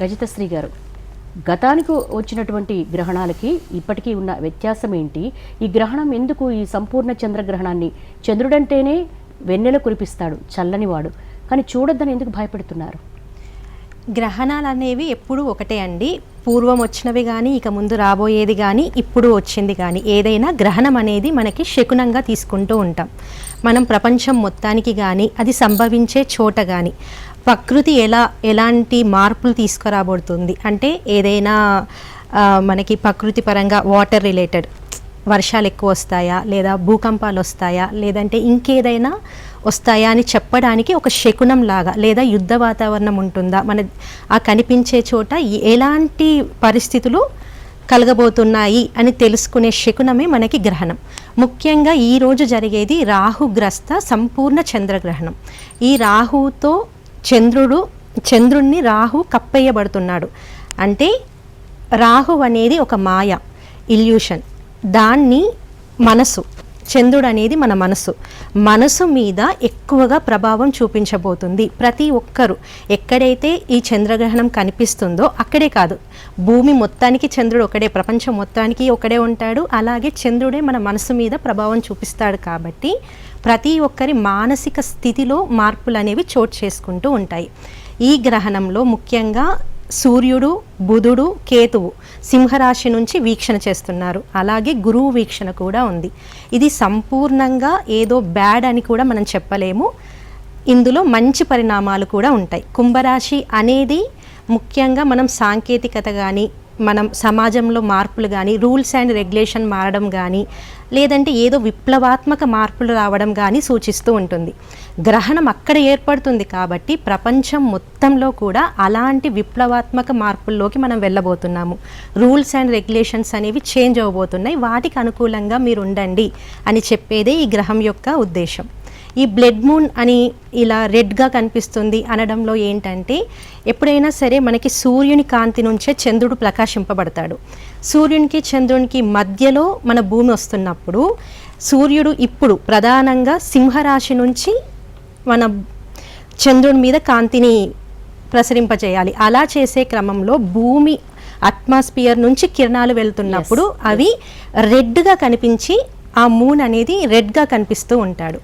రజితశ్రీ గారు, గతానికి వచ్చినటువంటి గ్రహణాలకి ఇప్పటికీ ఉన్న వ్యత్యాసం ఏంటి? ఈ గ్రహణం ఎందుకు ఈ సంపూర్ణ చంద్రగ్రహణాన్ని, చంద్రుడంటేనే వెన్నెల కురిపిస్తాడు, చల్లనివాడు, కానీ చూడొద్దని ఎందుకు భయపెడుతున్నారు? గ్రహణాలు అనేవి ఎప్పుడూ ఒకటే అండి. పూర్వం వచ్చినవి కానీ, ఇక ముందు రాబోయేది కానీ, ఇప్పుడు వచ్చింది కానీ, ఏదైనా గ్రహణం అనేది మనకి శకునంగా తీసుకుంటూ ఉంటాం. మనం ప్రపంచం మొత్తానికి కానీ, అది సంభవించే చోట కానీ ప్రకృతి ఎలాంటి మార్పులు తీసుకురాబడుతుంది అంటే, ఏదైనా మనకి ప్రకృతి పరంగా వాటర్ రిలేటెడ్ వర్షాలు ఎక్కువ వస్తాయా, లేదా భూకంపాలు వస్తాయా, లేదంటే ఇంకేదైనా వస్తాయా అని చెప్పడానికి ఒక శకునం లాగా, లేదా యుద్ధ వాతావరణం ఉంటుందా, మన ఆ కనిపించే చోట ఎలాంటి పరిస్థితులు కలగబోతున్నాయి అని తెలుసుకునే శకునమే మనకి గ్రహణం. ముఖ్యంగా ఈరోజు జరిగేది రాహుగ్రస్త సంపూర్ణ చంద్రగ్రహణం. ఈ రాహుతో చంద్రుణ్ణి రాహు కప్పేయబడుతున్నాడు. అంటే రాహు అనేది ఒక మాయ, ఇల్యూషన్. దాన్ని మనసు, చంద్రుడు అనేది మన మనసు మీద ఎక్కువగా ప్రభావం చూపించబోతుంది. ప్రతి ఒక్కరు ఎక్కడైతే ఈ చంద్రగ్రహణం కనిపిస్తుందో అక్కడే కాదు, భూమి మొత్తానికి చంద్రుడు ఒకడే, ప్రపంచం మొత్తానికి ఒకడే ఉంటాడు. అలాగే చంద్రుడే మన మనసు మీద ప్రభావం చూపిస్తాడు. కాబట్టి ప్రతి ఒక్కరి మానసిక స్థితిలో మార్పులు అనేవి చోటు చేసుకుంటూ ఉంటాయి. ఈ గ్రహణంలో ముఖ్యంగా సూర్యుడు, బుధుడు, కేతువు సింహరాశి నుంచి వీక్షణ చేస్తున్నారు. అలాగే గురువు వీక్షణ కూడా ఉంది. ఇది సంపూర్ణంగా ఏదో బ్యాడ్ అని కూడా మనం చెప్పలేము. ఇందులో మంచి పరిణామాలు కూడా ఉంటాయి. కుంభరాశి అనేది ముఖ్యంగా మనం సాంకేతికత కానీ, మనం సమాజంలో మార్పులు కానీ, రూల్స్ అండ్ రెగ్యులేషన్ మారడం కానీ, లేదంటే ఏదో విప్లవాత్మక మార్పులు రావడం కానీ సూచిస్తూ ఉంటుంది. గ్రహణం అక్కడ ఏర్పడుతుంది కాబట్టి ప్రపంచం మొత్తంలో కూడా అలాంటి విప్లవాత్మక మార్పుల్లోకి మనం వెళ్ళబోతున్నాము. రూల్స్ అండ్ రెగ్యులేషన్స్ అనేవి చేంజ్ అవ్వబోతున్నాయి. వాటికి అనుకూలంగా మీరు ఉండండి అని చెప్పేదే ఈ గ్రహం యొక్క ఉద్దేశం. ఈ బ్లడ్ మూన్ అని ఇలా రెడ్గా కనిపిస్తుంది అనడంలో ఏంటంటే, ఎప్పుడైనా సరే మనకి సూర్యుని కాంతి నుంచే చంద్రుడు ప్రకాశింపబడతాడు. సూర్యునికి చంద్రునికి మధ్యలో మన భూమి వస్తున్నప్పుడు సూర్యుడు ఇప్పుడు ప్రధానంగా సింహరాశి నుంచి మన చంద్రుని మీద కాంతిని ప్రసరింపజేయాలి. అలా చేసే క్రమంలో భూమి అట్మాస్ఫియర్ నుంచి కిరణాలు వెళ్తున్నప్పుడు అవి రెడ్గా కనిపించి ఆ మూన్ అనేది రెడ్గా కనిపిస్తూ ఉంటాడు.